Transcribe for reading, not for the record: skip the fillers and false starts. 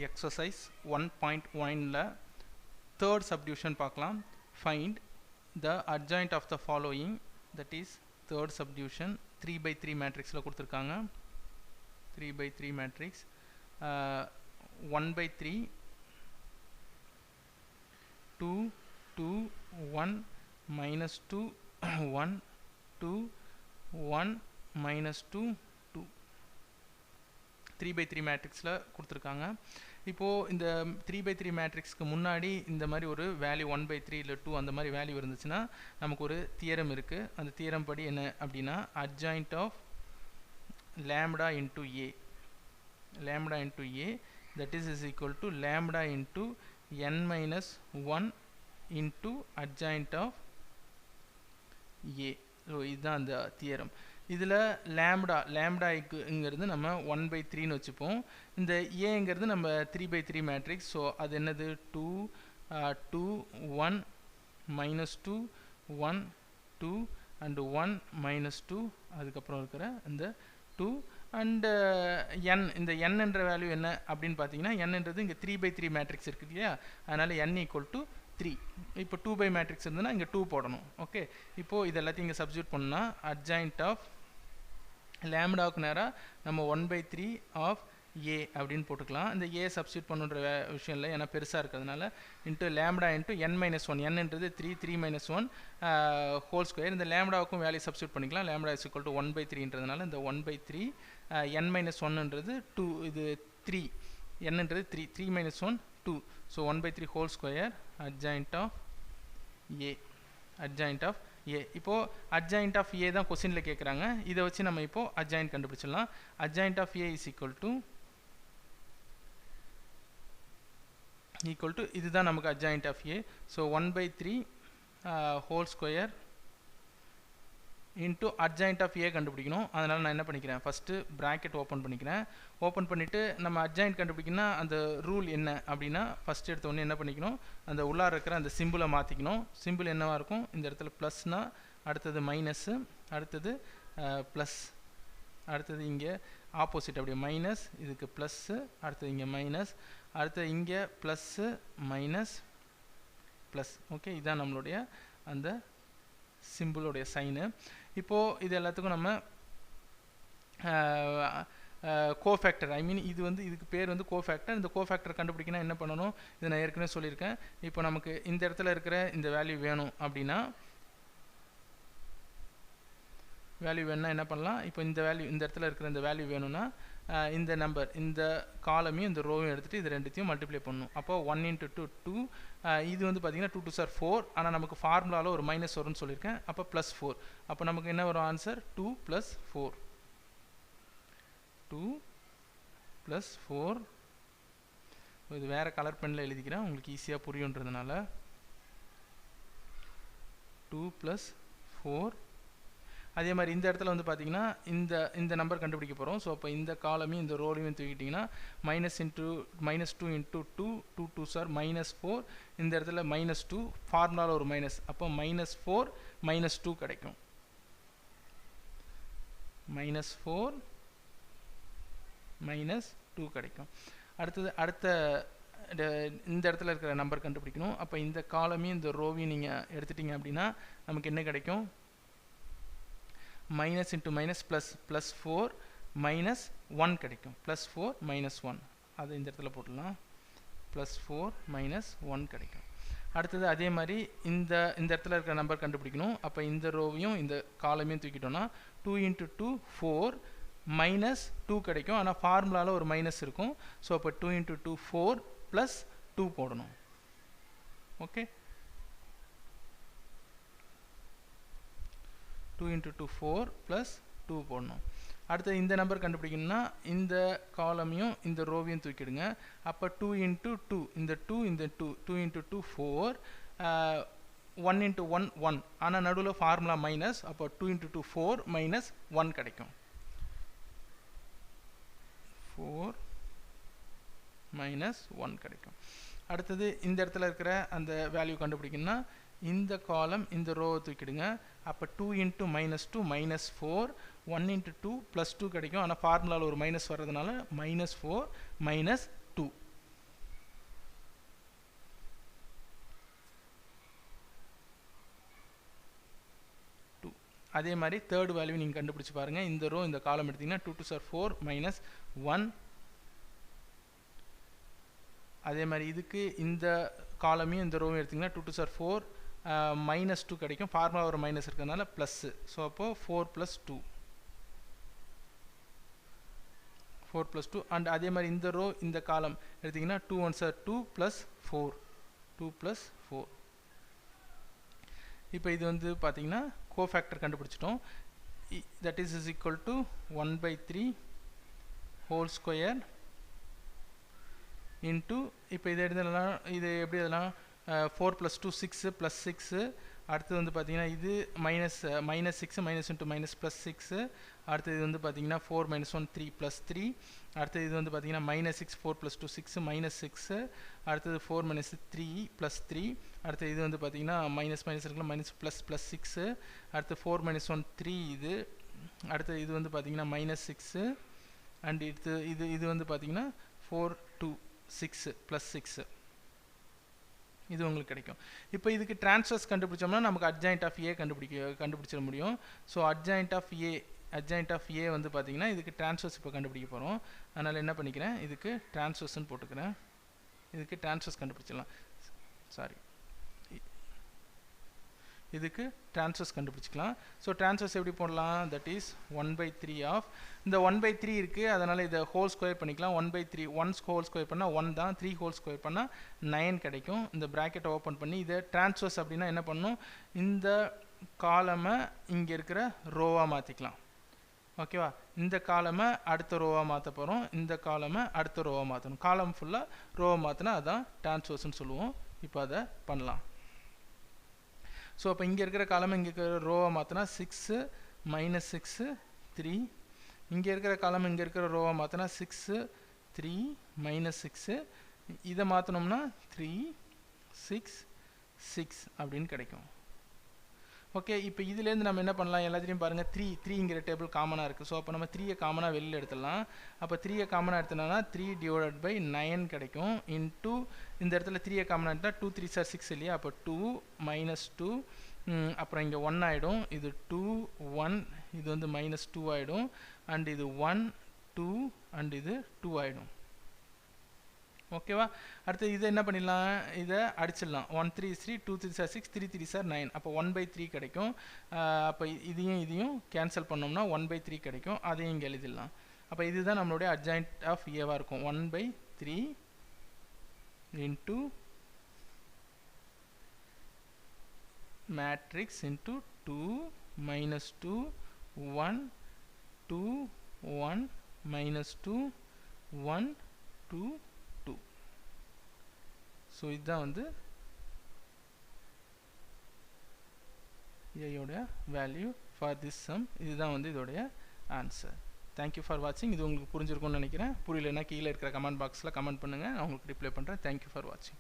exercise 1.1 third subdivision பார்க்கலாம். Find the adjoint of the following, that is third subdivision. 3 by 3 matrixல கொடுத்திருக்காங்க. 3 by 3 matrix, 1 by 3, 2 2 1 minus 2 1 2 1 minus 2 2 3 by 3 மேட்ரிக்ஸில் கொடுத்துருக்காங்க. இப்போது இந்த 3 by 3 மேட்ரிக்ஸ்க்கு முன்னாடி இந்த மாதிரி ஒரு வேல்யூ 1 by 3 இல்லை 2 அந்த மாதிரி வேல்யூ இருந்துச்சுன்னா நமக்கு ஒரு தியரம் இருக்குது. அந்த தியரம் படி என்ன அப்படின்னா adjoint of lambda into a, lambda into a, that is equal to lambda into n minus 1 into adjoint of a. So இதுதான் அந்த தியரம். இதில் லேம்டாங்கிறது நம்ம 1 by 3ன்னு வச்சுப்போம். இந்த ஏங்கிறது நம்ம 3 by 3 மேட்ரிக்ஸ். ஸோ அது என்னது 2 2 1 minus 2 1 2 and 1 minus 2, அதுக்கப்புறம் இருக்கிற இந்த 2 and n. இந்த n என்ற வேல்யூ என்ன அப்படின்னு பார்த்தீங்கன்னா nன்றது இங்கே 3 by 3 மேட்ரிக்ஸ் இருக்குது இல்லையா, அதனால் n equal to 3. இப்போ 2 by மேட்ரிக்ஸ் இருந்ததுன்னா இங்கே 2 போடணும். ஓகே, இப்போது இது எல்லாத்தையும் இங்கே சப்ஸ்டியூட் பண்ணால் adjoint of லேம்டாவுக்கு நேராக நம்ம 1 by 3 ஆஃப் ஏ அப்படின்னு போட்டுக்கலாம். இந்த ஏ சப்ஸ்டியூட் பண்ணுற விஷயம் இல்லை, ஏன்னா பெருசாக இருக்கிறதுனால. Into lambda into n minus 1, nன்றது 3 3 minus 1 whole square. இந்த லேம்டாவுக்கும் வேல்யூ சப்ஸ்டியூட் பண்ணிக்கலாம். Lambda is equal to 1 by 3ன்றதுனால இந்த 1 by 3 n minus 1ன்றது 2, இது 3, nன்றது 3 3 minus 1 2. So 1 by 3 whole square adjoint of a, adjoint of a. இப்போது adjoint of a தான் கொஸ்டினில் கேட்குறாங்க. இதை வச்சு நம்ம இப்போது adjoint கண்டுபிடிச்சிடலாம். adjoint of a is equal to இதுதான் நமக்கு adjoint of a. So 1 by 3 whole square into adjoint of a கண்டுபிடிக்கணும். அதனால் நான் என்ன பண்ணிக்கிறேன், ஃபஸ்ட்டு ப்ராக்கெட் ஓப்பன் பண்ணிக்கிறேன். ஓப்பன் பண்ணிவிட்டு நம்ம adjoint கண்டுபிடிக்கணும்னா அந்த ரூல் என்ன அப்படின்னா ஃபஸ்ட் எடுத்த உடனே என்ன பண்ணிக்கணும், அந்த உள்ளார இருக்கிற அந்த சிம்பிளை மாற்றிக்கணும். சிம்பிள் என்னவாக இருக்கும், இந்த இடத்துல ப்ளஸ்னால் அடுத்தது மைனஸ்ஸு, அடுத்தது ப்ளஸ், அடுத்தது இங்கே ஆப்போசிட் அப்படியே மைனஸ், இதுக்கு ப்ளஸ்ஸு, அடுத்தது இங்கே மைனஸ், அடுத்தது இங்கே ப்ளஸ்ஸு மைனஸ் ப்ளஸ். ஓகே, இதுதான் நம்மளுடைய அந்த சிம்பிளுடைய சைனு. இப்போது இது எல்லாத்துக்கும் நம்ம கோஃபேக்டர், ஐ மீன் இது வந்து இதுக்கு பேர் வந்து கோஃபேக்டர். இந்த கோஃபேக்டர் கண்டுபிடிக்கணும் என்ன பண்ணணும், இது நான் ஏற்கனவே சொல்லியிருக்கேன். இப்போ நமக்கு இந்த இடத்துல இருக்கிற இந்த வேல்யூ வேணும் அப்படின்னா வேல்யூ வேணும்னா என்ன பண்ணலாம், இப்போ இந்த வேல்யூ இந்த இடத்துல இருக்கிற இந்த வேல்யூ வேணும்னா இந்த நம்பர், இந்த காலமையும் இந்த ரோவையும் எடுத்துகிட்டு இது ரெண்டுத்தையும் மல்டிப்ளை பண்ணணும். அப்போ 1 into 2 2, இது வந்து பார்த்தீங்கன்னா 2 2s are 4, ஆனால் நமக்கு ஃபார்முலாவில் ஒரு மைனஸ் வரும்னு சொல்லியிருக்கேன். அப்போ +4. அப்போ நமக்கு என்ன வரும் ஆன்சர் 2 + 4, 2 + 4. இது வேறு கலர் பெனில் எழுதிக்கிறேன் உங்களுக்கு ஈஸியாக புரியுன்றதுனால. 2 + 4. அதே மாதிரி இந்த இடத்துல வந்து பார்த்தீங்கன்னா இந்த நம்பர் கண்டுபிடிக்க போகிறோம். ஸோ அப்போ இந்த காலமையும் இந்த ரோலையும் தூக்கிட்டிங்கன்னா -2 into 2 2 2s are -4. இந்த இடத்துல -2, ஃபார்முலாவில் ஒரு மைனஸ், அப்போ -4 -2 கிடைக்கும். -4 -2 கிடைக்கும். அடுத்த இந்த இடத்துல இருக்கிற நம்பர் கண்டுபிடிக்கணும். அப்போ இந்த காலமையும் இந்த ரோவையும் நீங்கள் எடுத்துட்டிங்க அப்படின்னா நமக்கு என்ன கிடைக்கும், மைனஸ் இன்ட்டு மைனஸ் ப்ளஸ், +4 -1 கிடைக்கும். +4 -1, அது இந்த இடத்துல போட்டுடலாம். +4 -1 கிடைக்கும். அடுத்தது அதே மாதிரி இந்த இடத்துல இருக்கிற நம்பர் கண்டுபிடிக்கணும். அப்போ இந்த ரோவையும் இந்த காலமையும் தூக்கிட்டோம்னா 2 into 2 4 -2 கிடைக்கும். ஆனால் ஃபார்முலாவில் ஒரு மைனஸ் இருக்கும். ஸோ அப்போ 2 into 2 4 +2 போடணும். ஓகே, 2 into 2 4 +2 போடணும். அடுத்து இந்த நம்பர் கண்டுபிடிக்கணும்னா இந்த காலமையும் இந்த ரோவையும் தூக்கிடுங்க. அப்போ 2 into 2, இந்த 2 இந்த 2 into 2 4, 1 into 1 1, ஆனால் நடுவில் ஃபார்முலா மைனஸ். அப்போ 2 into 2 4 -1 கிடைக்கும். 4 -1 கிடைக்கும். அடுத்தது இந்த இடத்துல இருக்கிற அந்த வேல்யூ கண்டுபிடிக்கணும்னா இந்த காலம் இந்த ரோவை தூக்கிடுங்க. அப்போ 2 into -2 -4, 1 into 2 +2 கிடைக்கும். ஆனால் ஃபார்முலாவில் ஒரு மைனஸ் வர்றதுனால -4 -2. அதே மாதிரி தேர்ட் வேல்யூ நீங்கள் கண்டுபிடிச்சு பாருங்கள். இந்த ரோ இந்த காலம் எடுத்திங்கன்னா 2 2s are 4 மைனஸ் 1. அதே மாதிரி இதுக்கு இந்த காலமையும் இந்த ரோவையும் எடுத்திங்கன்னா 2 2s are 4 மைனஸ் 2 கிடைக்கும். ஃபார்முலா ஒரு மைனஸ் இருக்கிறதுனால ப்ளஸ்ஸு. ஸோ அப்போது 4 + 2 4 + 2. அண்ட் அதே மாதிரி இந்த ரோ இந்த காலம் எடுத்திங்கன்னா 2 1s are 2 + 4 2 + 4. இப்போ இது வந்து பார்த்தீங்கன்னா கோஃபேக்டர் கண்டுபிடிச்சிட்டோம். That is equal to 1/3 whole square into இப்போ இதை எடுத்துலாம். இது எப்படி எழுதலாம்? 4 + 2 6 + 6. அடுத்து வந்து பார்த்தீங்கன்னா இது -6 மைனஸ் இன்ட்டு மைனஸ் +6. அடுத்து இது வந்து பார்த்தீங்கன்னா 4 - 1 3 + 3. அடுத்து இது வந்து பார்த்தீங்கன்னா -6 4 + 2 6 -6. அடுத்தது 4 - 3 + 3. அடுத்து இது வந்து பார்த்தீங்கன்னா மைனஸ் இருக்கலாம் ++6. அடுத்து 4 - 1 3. இது அடுத்து இது வந்து பார்த்தீங்கன்னா -6. அண்ட் இது வந்து பார்த்தீங்கன்னா 4 2 6 +6. இது உங்களுக்கு கிடைக்கும். இப்போ இதுக்கு டிரான்ஸ்வர்ஸ் கண்டுபிடிச்சோம்னா நமக்கு அட்ஜாயிண்ட் ஆஃப் ஏ கண்டுபிடிச்சிட முடியும். ஸோ அட்ஜாயிண்ட் ஆஃப் ஏ வந்து பார்த்தீங்கன்னா இதுக்கு டிரான்ஸ்வர்ஸ் இப்போ கண்டுபிடிக்க போகிறோம். அதனால் என்ன பண்ணிக்கிறேன், இதுக்கு டிரான்ஸ்வர்ஸ்ன்னு போட்டுக்கிறேன். இதுக்கு டிரான்ஸ்வர்ஸ் கண்டுபிடிச்சிடலாம். சாரி, இதுக்கு டிரான்ஸ்வர்ஸ் கண்டுபிடிச்சிக்கலாம். ஸோ டிரான்ஸ்வர்ஸ் எப்படி போடலாம்? தட் இஸ் 1/3 ஆஃப் இந்த 1/3 இருக்குது. அதனால் இதை ஹோல் ஸ்கொயர் பண்ணிக்கலாம். 1/3 1 ஹோல் ஸ்கொயர் பண்ணால் 1 தான். 3 ஹோல் ஸ்கொயர் பண்ணால் 9 கிடைக்கும். இந்த ப்ராக்கெட்டை ஓப்பன் பண்ணி இதை டிரான்ஸ்வர்ஸ் அப்படின்னா என்ன பண்ணணும்? இந்த காலமை இங்கே இருக்கிற ரோவாக மாற்றிக்கலாம். ஓகேவா? இந்த காலமை அடுத்த ரோவாக மாற்ற போகிறோம். இந்த காலமை அடுத்த ரோவாக மாற்றணும். காலம் ஃபுல்லாக ரோவை மாற்றினா அதுதான் டிரான்ஸ்வர்ஸ்ன்னு சொல்லுவோம். இப்போ அதை பண்ணலாம். ஸோ அப்போ இங்கே இருக்கிற காலம் இங்கே இருக்கிற ரோவை மாற்றினா 6 -6 3. இங்கே இருக்கிற காலம் இங்கே இருக்கிற ரோவை மாற்றினா 6 3 -6. இதை மாற்றினோம்னா 3 6 6 அப்படின்னு கிடைக்கும். ஓகே, இப்போ இதுலேருந்து நம்ம என்ன பண்ணலாம்? எல்லாத்துலேயும் பாருங்கள் 3ங்கிற டேபிள் காமனாக இருக்குது. ஸோ அப்போ நம்ம 3யை காமனாக வெளியில் எடுத்துடலாம். அப்போ 3யை காமனாக எடுத்தோம்னா 3/9 கிடைக்கும். இன்ட்டு இந்த இடத்துல 3யை காமனாக எடுத்தால் 2 3s are 6 இல்லையா? அப்போ 2 -2 அப்புறம் இங்கே 1 ஆகிடும். இது 2 1 இது வந்து -2 ஆகிடும். அண்ட் இது 1 2 அண்ட் இது 2 ஆகிடும். ஓகேவா? அடுத்து இதை என்ன பண்ணிடலாம்? இதை அடிச்சிடலாம். 1 3 3 2 3s are 6 3 3s are 9. அப்போ 1/3 கிடைக்கும். அப்போ இதையும் கேன்சல் பண்ணோம்னா 1/3 கிடைக்கும். அதையும் இங்கே எழுதிடலாம். அப்போ இதுதான் நம்மளுடைய அட்ஜாயிண்ட் ஆஃப் ஏவாக இருக்கும். 1/3 இன்ட்டு மேட்ரிக்ஸ் இன்ட்டு 2 -2 1 2 1 -2 1 2 2. ஸோ இதுதான் வந்து ஏயோடைய வேல்யூ ஃபார் திஸ் சம். இதுதான் வந்து இதோடைய ஆன்சர். தேங்க்யூ ஃபார் வாட்சிங். இது உங்களுக்கு புரிஞ்சிருக்கும்னு நினைக்கிறேன். புரியலன்னா கீழே இருக்கிற கமெண்ட் பாக்ஸில் கமெண்ட் பண்ணுங்கள். நான் உங்களுக்கு ரிப்ளை பண்ணுறேன். தேங்க்யூ ஃபார் வாட்சிங்.